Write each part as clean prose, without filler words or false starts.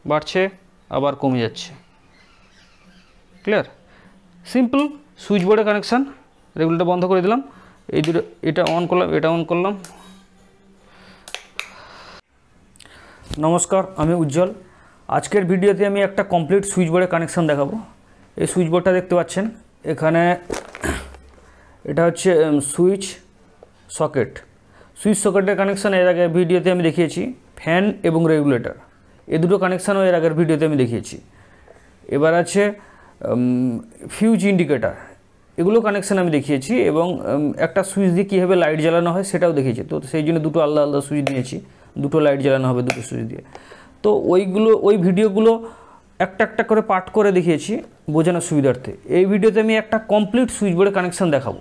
বাড়ছে আবার কমে যাচ্ছে। ক্লিয়ার? সিম্পল সুইচ বোর্ডে কানেকশান। রেগুলেটর বন্ধ করে দিলাম, এই দুটো, এটা অন করলাম, এটা অন করলাম। নমস্কার, আমি উজ্জ্বল। আজকের ভিডিওতে আমি একটা কমপ্লিট সুইচ বোর্ডের কানেকশান দেখাবো। এই সুইচ বোর্ডটা দেখতে পাচ্ছেন, এখানে এটা হচ্ছে সুইচ সকেট। সুইচ সকেটের কানেকশান এর আগে ভিডিওতে আমি দেখিয়েছি। ফ্যান এবং রেগুলেটর এই দুটো কানেকশানও এর আগের ভিডিওতে আমি দেখিয়েছি। এবার আছে ফিউজ ইন্ডিকেটার, এগুলো কানেকশান আমি দেখিয়েছি, এবং একটা সুইচ দিয়ে কীভাবে লাইট জ্বালানো হয় সেটাও দেখিয়েছি। তো সেই জন্য দুটো আলাদা আলাদা সুইচ নিয়েছি, দুটো লাইট জ্বালানো হবে দুটো সুইচ দিয়ে। তো ওই ভিডিওগুলো একটা একটা করে পার্ট করে দেখিয়েছি বোঝানোর সুবিধার্থে। এই ভিডিওতে আমি একটা কমপ্লিট সুইচ বোর্ডের কানেকশান দেখাবো।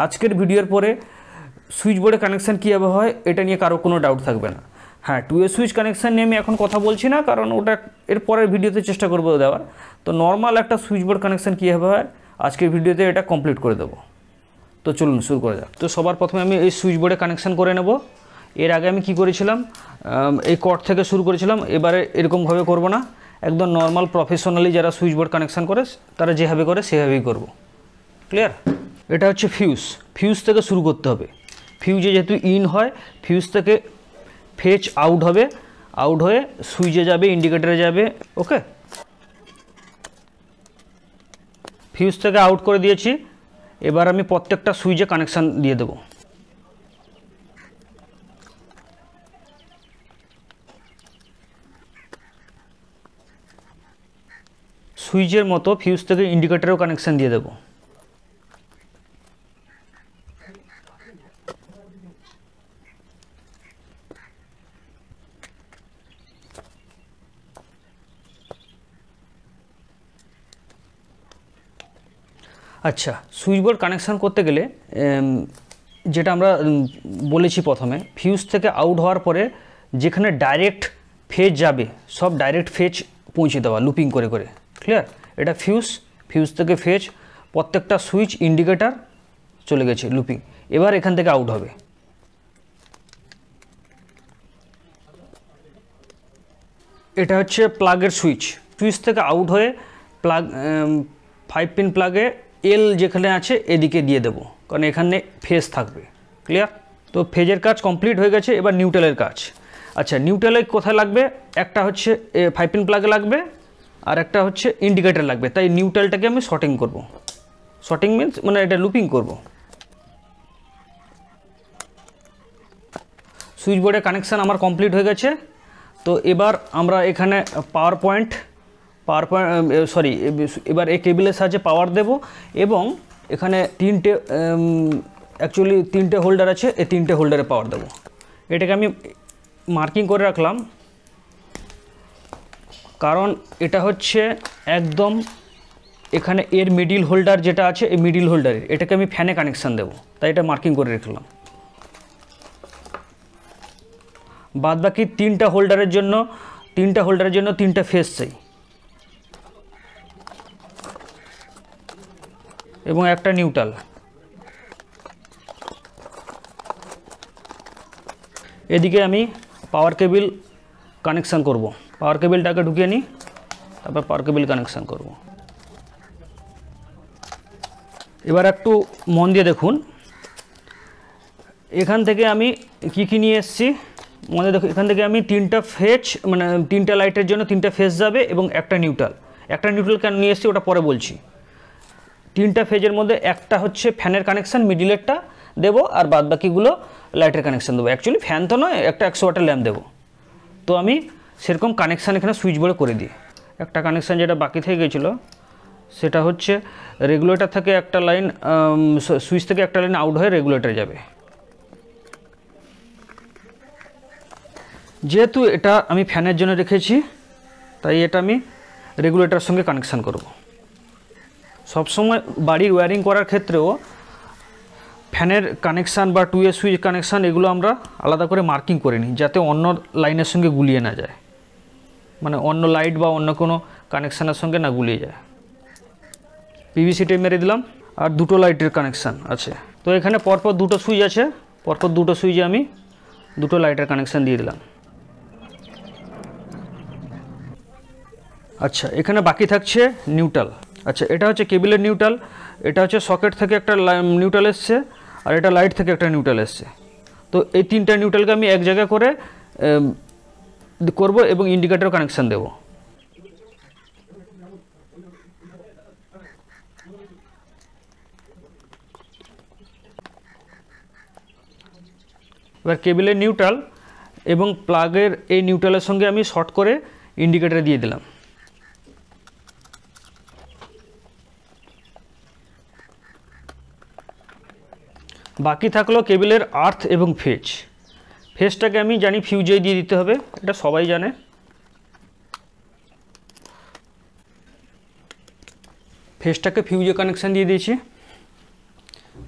আজকের ভিডিওর পরে সুইচ বোর্ডের কানেকশান কীভাবে হয় এটা নিয়ে কারো কোনো ডাউট থাকবে না। হ্যাঁ, 2A সুইচ কানেকশান নিয়ে আমি এখন কথা বলছি না, কারণ ওটা এর পরের ভিডিওতে চেষ্টা করবো দেওয়ার। তো নর্মাল একটা সুইচ বোর্ড কানেকশান কীভাবে হয় আজকের ভিডিওতে এটা কমপ্লিট করে দেবো। তো চলুন শুরু করা যাক। তো সবার প্রথমে আমি এই সুইচ বোর্ডে কানেকশান করে নেব। এর আগে আমি কি করেছিলাম, এই কর্ড থেকে শুরু করেছিলাম। এবারে এরকমভাবে করব না, একদম নর্মাল প্রফেশনালি যারা সুইচ বোর্ড কানেকশান করে তারা যেভাবে করে সেভাবেই করব। ক্লিয়ার? এটা হচ্ছে ফিউজ। ফিউজ থেকে শুরু করতে হবে। ফিউজে যেহেতু ইন হয়, ফিউজ থেকে ফেজ আউট হবে, আউট হয়ে সুইচে যাবে, ইন্ডিকেটরে যাবে। ওকে, ফিউজ থেকে আউট করে দিয়েছি। এবার আমি প্রত্যেকটা সুইচে কানেকশান দিয়ে দেব। সুইচের মতো ফিউজ থেকে ইন্ডিকেটরেও কানেকশান দিয়ে দেব। আচ্ছা, সুইচ বোর্ড কানেকশান করতে গেলে যেটা আমরা বলেছি প্রথমে, ফিউজ থেকে আউট হওয়ার পরে যেখানে ডাইরেক্ট ফেজ যাবে সব ডাইরেক্ট ফেজ পৌঁছে দেওয়া, লুপিং করে করে। ক্লিয়ার? এটা ফিউজ, ফিউজ থেকে ফেজ, প্রত্যেকটা সুইচ ইন্ডিকেটার চলে গেছে লুপিং। এবার এখান থেকে আউট হবে। এটা হচ্ছে প্লাগের সুইচ। সুইচ থেকে আউট হয়ে প্লাগ 5 পিন প্লাগে এল যেখানে আছে এদিকে দিয়ে দেবো, কারণ এখানে ফেজ থাকবে। ক্লিয়ার? তো ফেজের কাজ কমপ্লিট হয়ে গেছে। এবার নিউট্রালের কাজ। আচ্ছা, নিউট্রালে কোথায় লাগবে? একটা হচ্ছে 5 পিন প্লাগে লাগবে, আর একটা হচ্ছে ইন্ডিকেটার লাগবে। তাই নিউট্রালটাকে আমি শর্টিং করব। শর্টিং মিনস মানে এটা লুপিং করব। সুইচ বোর্ডের কানেকশান আমার কমপ্লিট হয়ে গেছে। তো এবার আমরা এখানে পাওয়ার পয়েন্ট এবার এই কেবিলের সাহায্যে পাওয়ার দেব, এবং এখানে তিনটে হোল্ডার আছে, এই তিনটে হোল্ডারে পাওয়ার দেব। এটাকে আমি মার্কিং করে রাখলাম, কারণ এটা হচ্ছে একদম এখানে এর মিডিল হোল্ডার যেটা আছে, এই মিডিল হোল্ডারের এটাকে আমি ফ্যানে কানেকশান দেব, তাই এটা মার্কিং করে রাখলাম। বাদ বাকি তিনটা হোল্ডারের জন্য তিনটা ফেজ চাই, এবং একটা নিউট্রাল। এদিকে আমি পাওয়ার কেবিল কানেকশান করব। পাওয়ার কেবিলটাকে ঢুকিয়ে নিই, তারপর পাওয়ার কেবিল কানেকশান করব। এবার একটু মন দিয়ে দেখুন, এখান থেকে আমি কি নিয়ে এসেছি মনে দেখুন। এখান থেকে আমি তিনটা ফেজ, মানে তিনটা লাইটের জন্য তিনটা ফেজ যাবে, এবং একটা নিউট্রাল। একটা নিউট্রাল কেন নিয়ে এসেছি ওটা পরে বলছি। তিনটা ফেজের মধ্যে একটা হচ্ছে ফ্যানের কানেকশান, মিডিলেরটা দেবো, আর বাদ বাকিগুলো লাইটের কানেকশান দেবো। অ্যাকচুয়ালি ফ্যান তো নয়, একটা 100 ওয়াটের ল্যাম্প দেবো। তো আমি সেরকম কানেকশান এখানে সুইচ বোর্ডে করে দিই। একটা কানেকশান যেটা বাকি থেকে গেছিলো সেটা হচ্ছে রেগুলেটর থেকে একটা লাইন, সুইচ থেকে একটা লাইন আউট হয়ে রেগুলেটরে যাবে। যেহেতু এটা আমি ফ্যানের জন্য রেখেছি, তাই এটা আমি রেগুলেটরের সঙ্গে কানেকশান করব। সবসময় বাড়ির ওয়্যারিং করার ক্ষেত্রেও ফ্যানের কানেকশান বা 2A সুইচ কানেকশান এগুলো আমরা আলাদা করে মার্কিং করে নিই, যাতে অন্য লাইনের সঙ্গে গুলিয়ে না যায়, মানে অন্য লাইট বা অন্য কোনো কানেকশানের সঙ্গে না গুলিয়ে যায়। পিভিসি টেপ মেরে দিলাম, আর দুটো লাইটের কানেকশান আছে। তো এখানে পরপর দুটো সুইচ আছে, পরপর দুটো সুইচে আমি দুটো লাইটের কানেকশান দিয়ে দিলাম। আচ্ছা, এখানে বাকি থাকছে নিউট্রাল। আচ্ছা, এটা হচ্ছে কেবিলের নিউট্রাল, এটা হচ্ছে সকেট থেকে একটা নিউট্রাল এসছে, আর এটা লাইট থেকে একটা নিউট্রাল এসছে। তো এই তিনটা নিউট্রালকে আমি এক জায়গায় করে করব এবং ইন্ডিকেটর কানেকশান দেব। এবার কেবিলের নিউট্রাল এবং প্লাগের এই নিউট্রালের সঙ্গে আমি শর্ট করে ইন্ডিকেটর দিয়ে দিলাম। বাকি থাকলো কেবিলের আর্থ এবং ফেজ। ফেজটাকে আমি জানি ফিউজে দিয়ে দিতে হবে, এটা সবাই জানে। ফেজটাকে ফিউজে কানেকশান দিয়ে দিয়েছি।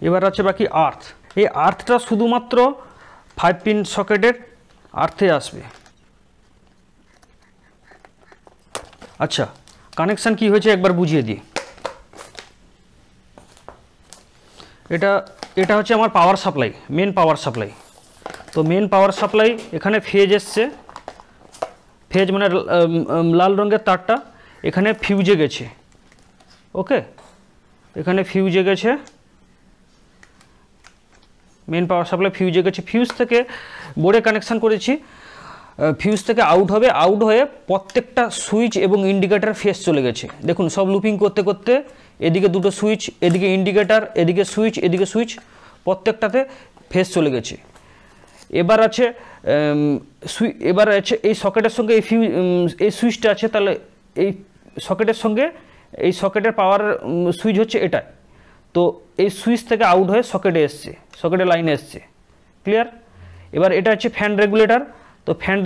এবার আছে বাকি আর্থ। এই আর্থটা শুধুমাত্র 5 পিন সকেটের আর্থে আসবে। আচ্ছা, কানেকশান কি হয়েছে একবার বুঝিয়ে দিই। এটা হচ্ছে আমার power supply, main power supply. তো মেন পাওয়ার সাপ্লাই এখানে ফেজ এসছে, ফেজ মানে লাল রঙের তারটা এখানে ফিউজে গেছে। ওকে, এখানে ফিউজে গেছে, মেন পাওয়ার সাপ্লাই ফিউজে গেছে। ফিউজ থেকে বোর্ডে কানেকশান করেছি, ফিউজ থেকে আউট হবে, আউট হয়ে প্রত্যেকটা সুইচ এবং ইন্ডিকেটার ফেজ চলে গেছে। দেখুন সব লুপিং করতে করতে এদিকে দুটো সুইচ, এদিকে ইন্ডিকেটার, এদিকে সুইচ, এদিকে সুইচ, প্রত্যেকটাতে ফেজ চলে গেছে। এবার আছে এই সকেটের সঙ্গে এই সুইচটা আছে, তাহলে এই সকেটের সঙ্গে এই সকেটের পাওয়ার সুইচ হচ্ছে এটা। তো এই সুইচ থেকে আউট হয়ে সকেটে এসছে, সকেটের লাইনে এসছে। ক্লিয়ার? এবার এটা হচ্ছে ফ্যান রেগুলেটর। তো ফ্যান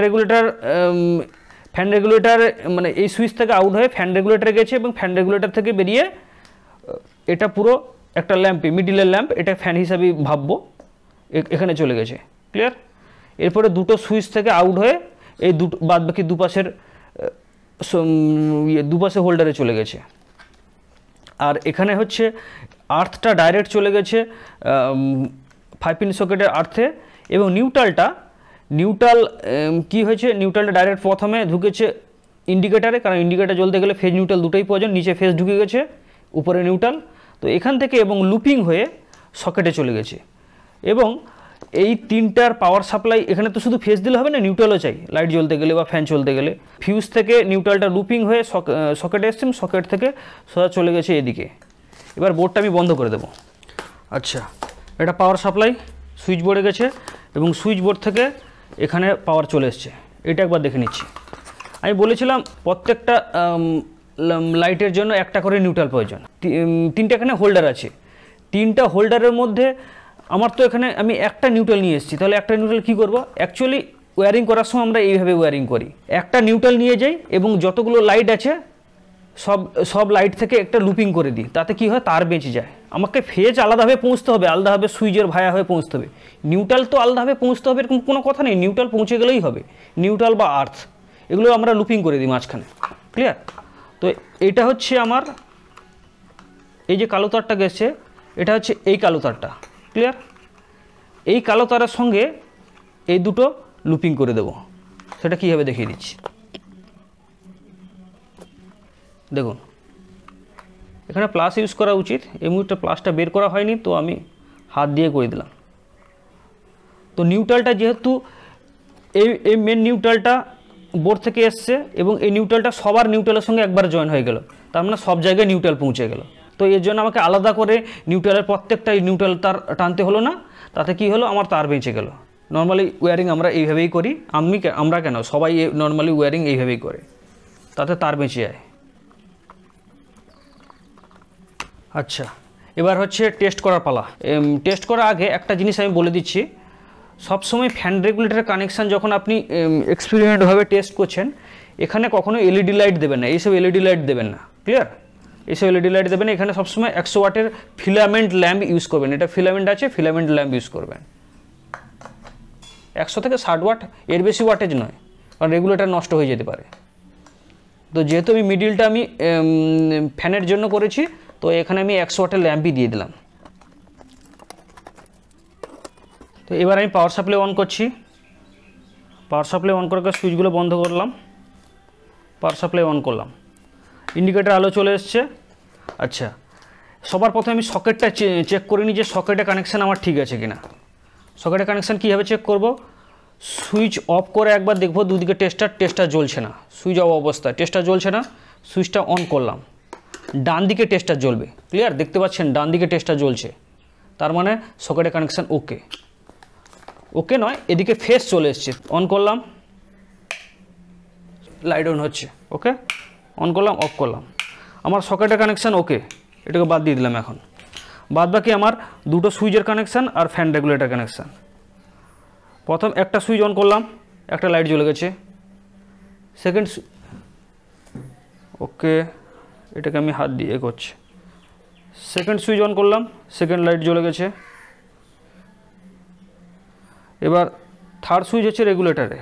রেগুলেটর মানে এই সুইচ থেকে আউট হয়ে ফ্যান রেগুলেটরে গেছে এবং ফ্যান রেগুলেটর থেকে বেরিয়ে এটা পুরো একটা ল্যাম্পে, মিডিলের ল্যাম্প, এটা ফ্যান হিসাবেই ভাববো, এখানে চলে গেছে। ক্লিয়ার? এরপরে দুটো সুইচ থেকে আউট হয়ে এই বাদ বাকি দুপাশে হোল্ডারে চলে গেছে। আর এখানে হচ্ছে আর্থটা ডাইরেক্ট চলে গেছে 5 পিন সকেটের আর্থে, এবং নিউট্রাল কি হয়েছে, নিউট্রালটা ডাইরেক্ট প্রথমে ঢুকেছে ইন্ডিকেটারে, কারণ ইন্ডিকেটার জ্বলতে গেলে ফেজ নিউট্রাল দুটোই প্রয়োজন। নিচে ফেজ ঢুকে গেছে, উপরে নিউট্রাল। তো এখান থেকে এবং লুপিং হয়ে সকেটে চলে গেছে। এবং এই তিনটার পাওয়ার সাপ্লাই, এখানে তো শুধু ফেজ দিলে হবে না, নিউট্রালও চাই লাইট জ্বলতে গেলে বা ফ্যান চলতে গেলে। ফিউজ থেকে নিউট্রালটা লুপিং হয়ে সকেটে এসছে, সকেট থেকে সোজা চলে গেছে এদিকে। এবার বোর্ডটা আমি বন্ধ করে দেবো। আচ্ছা, এটা পাওয়ার সাপ্লাই সুইচ বোর্ডে গেছে এবং সুইচ বোর্ড থেকে এখানে পাওয়ার চলে এসছে। এটা একবার দেখে নিচ্ছি। আমি বলেছিলাম প্রত্যেকটা লাইটের জন্য একটা করে নিউট্রাল প্রয়োজন। তিনটা এখানে হোল্ডার আছে, তিনটা হোল্ডারের মধ্যে আমার তো এখানে আমি একটা নিউট্রাল নিয়ে এসেছি। তাহলে একটা নিউট্রাল কী করবো? অ্যাকচুয়ালি ওয়্যারিং করার সময় আমরা এইভাবে ওয়্যারিং করি, একটা নিউট্রাল নিয়ে যাই এবং যতগুলো লাইট আছে সব লাইট থেকে একটা লুপিং করে দিই। তাতে কি হয়, তার বেঁচে যায়। আমাকে ফেজ আলাদাভাবে পৌঁছতে হবে, আলাদাভাবে সুইচের ভায়া হয়ে পৌঁছতে হবে। নিউট্রাল তো আলাদাভাবে পৌঁছতে হবে এরকম কোনো কথা নেই, নিউট্রাল পৌঁছে গেলেই হবে। নিউট্রাল বা আর্থ এগুলো আমরা লুপিং করে দিই মাঝখানে। ক্লিয়ার? তো এটা হচ্ছে আমার এই যে কালো তারটা গেছে, এটা হচ্ছে এই কালো তারটা। ক্লিয়ার? এই কালো তারের সঙ্গে এই দুটো লুপিং করে দেব। সেটা কীভাবে দেখিয়ে দিচ্ছি। দেখুন এখানে প্লাস ইউজ করা উচিত, এই মুহূর্তে প্লাসটা বের করা হয়নি, তো আমি হাত দিয়ে করে দিলাম। তো নিউট্রালটা যেহেতু এই মেন নিউট্রালটা বোর্ড থেকে এসছে এবং এই নিউট্রালটা সবার নিউট্রালের সঙ্গে একবার জয়েন হয়ে গেল, তার মানে সব জায়গায় নিউট্রাল পৌঁছে গেল। তো এর জন্য আমাকে আলাদা করে নিউট্রালের প্রত্যেকটা নিউট্রাল তার টানতে হলো না। তাতে কি হলো, আমার তার বেঁচে গেল। নর্মালি ওয়্যারিং আমরা এইভাবেই করি, আমরা কেন, সবাই নর্মালি ওয়্যারিং এইভাবেই করে, তাতে তার বেঁচে যায়। আচ্ছা, এবার হচ্ছে টেস্ট করার পালা। টেস্ট করার আগে একটা জিনিস আমি বলে দিচ্ছি, সবসময় ফ্যান রেগুলেটরের কানেকশান যখন আপনি এক্সপেরিমেন্টভাবে টেস্ট করছেন, এখানে কখনো এলইডি লাইট দেবেন না, এইসব এলইডি লাইট দেবেন না। ক্লিয়ার? এইসব এলইডি লাইট দেবেন না। এখানে সবসময় 100 ওয়াটের ফিলামেন্ট ল্যাম্প ইউজ করবেন। এটা ফিলামেন্ট আছে, ফিলামেন্ট ল্যাম্প ইউজ করবেন। 100 থেকে 60 ওয়াট, এর বেশি ওয়াটেজ নয়, কারণ রেগুলেটর নষ্ট হয়ে যেতে পারে। তো যেহেতু আমি মিডিলটা আমি ফ্যানের জন্য করেছি, তো এখানে আমি 100 ওয়াটের ল্যাম্পই দিয়ে দিলাম। তো এবার আমি পাওয়ার সাপ্লাই অন করছি। পাওয়ার সাপ্লাই অন করার সুইচগুলো বন্ধ করলাম, পাওয়ার সাপ্লাই অন করলাম। ইন্ডিকেটার আলো চলে এসছে। আচ্ছা, সবার প্রথমে আমি সকেটটা চেক করে নিই যে সকেটে কানেকশান আমার ঠিক আছে কিনা। সকেটে কানেকশান কীভাবে চেক করব, সুইচ অফ করে একবার দেখব দুদিকে টেস্টার জ্বলছে না, সুইচ অফ অবস্থায় টেস্টার জ্বলছে না, সুইচটা অন করলাম, ডান দিকে টেস্টার জ্বলবে। ক্লিয়ার, দেখতে পাচ্ছেন ডান দিকে টেস্টার জ্বলছে, তার মানে সকেটে কানেকশান ওকে। ওকে নয়, এদিকে ফেস চলে এসছে, অন করলাম, লাইট অন হচ্ছে, ওকে, অন করলাম, অফ করলাম, আমার সকেটে কানেকশান ওকে। এটাকে বাদ দিয়ে দিলাম। এখন বাদ বাকি আমার দুটো সুইচের কানেকশান আর ফ্যান রেগুলেটর কানেকশান। প্রথম একটা সুইচ অন করলাম, একটা লাইট জ্বলে গেছে। সেকেন্ড, ওকে, এটাকে আমি হাত দিয়ে করছি। সেকেন্ড সুইচ অন করলাম, সেকেন্ড লাইট জ্বলে গেছে। এবার থার্ড সুইচ হচ্ছে রেগুলেটরে,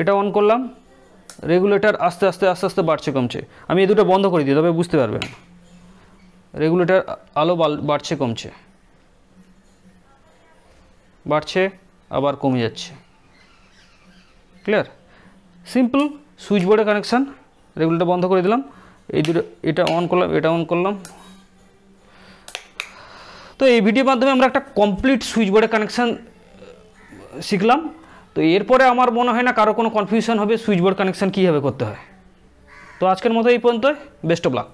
এটা অন করলাম, রেগুলেটর আস্তে আস্তে আস্তে আস্তে বাড়ছে কমছে। আমি এই দুটো বন্ধ করে দিই, তবে বুঝতে পারবেন রেগুলেটর আলো বাড়ছে কমছে, বাড়ছে আবার কমে যাচ্ছে। ক্লিয়ার, সিম্পল সুইচ বোর্ডে কানেকশান। রেগুলেটর বন্ধ করে দিলাম, এই দুটো, এটা অন করলাম, এটা অন করলাম। তো এই ভিডিওর মাধ্যমে আমরা একটা কমপ্লিট সুইচ বোর্ডে কানেকশান শিখলাম। তো এরপরে আমার মনে হয় না কারো কোনো কনফিউশন হবে সুইচ বোর্ড কানেকশান কীভাবে করতে হয়। তো আজকের মতো এই পর্যন্ত, বেস্ট অফ লাক।